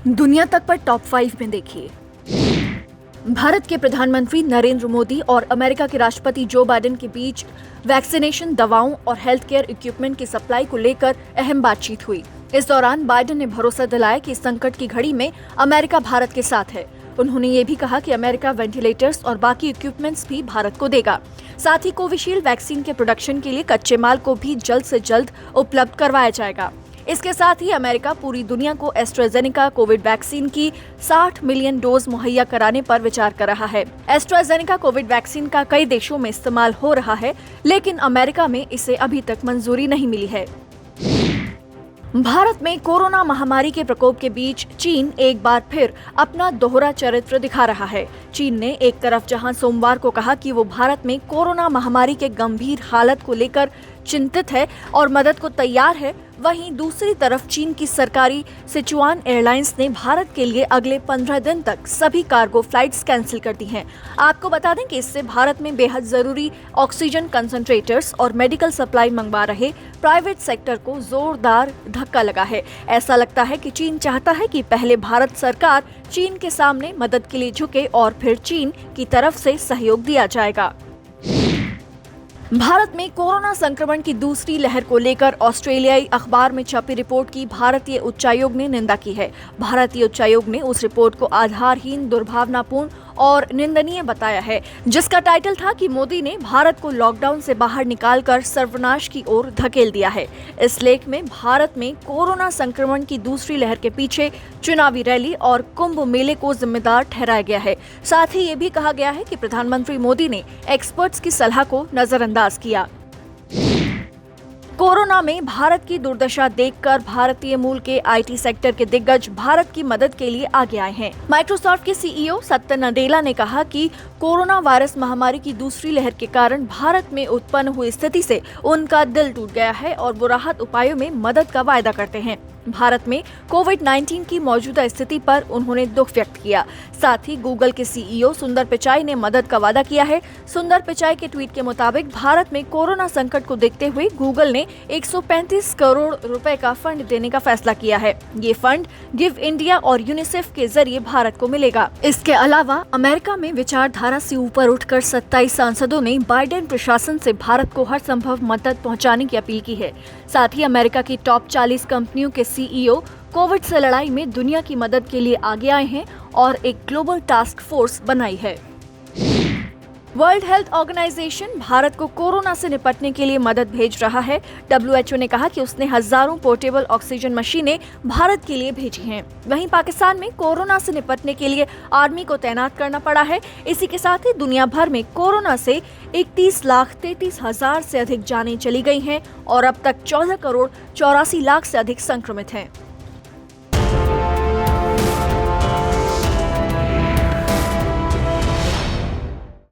दुनिया तक पर टॉप 5 में देखिए। भारत के प्रधानमंत्री नरेंद्र मोदी और अमेरिका के राष्ट्रपति जो बाइडेन के बीच वैक्सीनेशन, दवाओं और हेल्थ केयर इक्विपमेंट की सप्लाई को लेकर अहम बातचीत हुई। इस दौरान बाइडेन ने भरोसा दिलाया कि इस संकट की घड़ी में अमेरिका भारत के साथ है। उन्होंने ये भी कहा कि अमेरिका वेंटिलेटर्स और बाकी इक्विपमेंट्स भी भारत को देगा। साथ ही कोविशील्ड वैक्सीन के प्रोडक्शन के लिए कच्चे माल को भी जल्द से जल्द उपलब्ध करवाया जाएगा। इसके साथ ही अमेरिका पूरी दुनिया को एस्ट्राजेनेका कोविड वैक्सीन की 60 मिलियन डोज मुहैया कराने पर विचार कर रहा है। एस्ट्राजेनेका कोविड वैक्सीन का कई देशों में इस्तेमाल हो रहा है, लेकिन अमेरिका में इसे अभी तक मंजूरी नहीं मिली है। भारत में कोरोना महामारी के प्रकोप के बीच चीन एक बार फिर अपना दोहरा चरित्र दिखा रहा है। चीन ने एक तरफ जहां सोमवार को कहा कि वो भारत में कोरोना महामारी के गंभीर हालत को लेकर चिंतित है और मदद को तैयार है, वहीं दूसरी तरफ चीन की सरकारी सिचुआन एयरलाइंस ने भारत के लिए अगले 15 दिन तक सभी कार्गो फ्लाइट्स कैंसिल कर दी हैं। आपको बता दें कि इससे भारत में बेहद जरूरी ऑक्सीजन कंसंट्रेटर्स और मेडिकल सप्लाई मंगवा रहे प्राइवेट सेक्टर को जोरदार धक्का लगा है। ऐसा लगता है कि चीन चाहता है कि पहले भारत सरकार चीन के सामने मदद के लिए झुके और फिर चीन की तरफ से सहयोग दिया जाएगा। भारत में कोरोना संक्रमण की दूसरी लहर को लेकर ऑस्ट्रेलियाई अखबार में छपी रिपोर्ट की भारतीय उच्चायोग ने निंदा की है। भारतीय उच्चायोग ने उस रिपोर्ट को आधारहीन, दुर्भावनापूर्ण और निंदनीय बताया है, जिसका टाइटल था कि मोदी ने भारत को लॉकडाउन से बाहर निकालकर सर्वनाश की ओर धकेल दिया है। इस लेख में भारत में कोरोना संक्रमण की दूसरी लहर के पीछे चुनावी रैली और कुंभ मेले को जिम्मेदार ठहराया गया है। साथ ही ये भी कहा गया है कि प्रधानमंत्री मोदी ने एक्सपर्ट्स की सलाह को नजरअंदाज किया। कोरोना में भारत की दुर्दशा देखकर भारतीय मूल के आईटी सेक्टर के दिग्गज भारत की मदद के लिए आगे आए हैं। माइक्रोसॉफ्ट के सीईओ सत्या नडेला ने कहा कि कोरोना वायरस महामारी की दूसरी लहर के कारण भारत में उत्पन्न हुई स्थिति से उनका दिल टूट गया है और वो राहत उपायों में मदद का वायदा करते हैं। भारत में कोविड-19 की मौजूदा स्थिति पर उन्होंने दुख व्यक्त किया। साथ ही गूगल के सीईओ सुंदर पिचाई ने मदद का वादा किया है। सुंदर पिचाई के ट्वीट के मुताबिक भारत में कोरोना संकट को देखते हुए गूगल ने 135 करोड़ रुपए का फंड देने का फैसला किया है। ये फंड गिव इंडिया और यूनिसेफ के जरिए भारत को मिलेगा। इसके अलावा अमेरिका में विचारधारा से ऊपर उठकर 27 सांसदों ने बाइडेन प्रशासन से भारत को हर संभव मदद पहुंचाने की अपील की है। साथ ही अमेरिका की टॉप 40 कंपनियों के सीईओ कोविड से लड़ाई में दुनिया की मदद के लिए आगे आए हैं और एक ग्लोबल टास्क फोर्स बनाई है। वर्ल्ड हेल्थ ऑर्गेनाइजेशन भारत को कोरोना से निपटने के लिए मदद भेज रहा है। WHO ने कहा कि उसने हजारों पोर्टेबल ऑक्सीजन मशीनें भारत के लिए भेजी हैं। वहीं पाकिस्तान में कोरोना से निपटने के लिए आर्मी को तैनात करना पड़ा है। इसी के साथ ही दुनिया भर में कोरोना से 31,33,000 से अधिक जानें चली गई हैं और अब तक 14 करोड़ 84 लाख से अधिक संक्रमित हैं।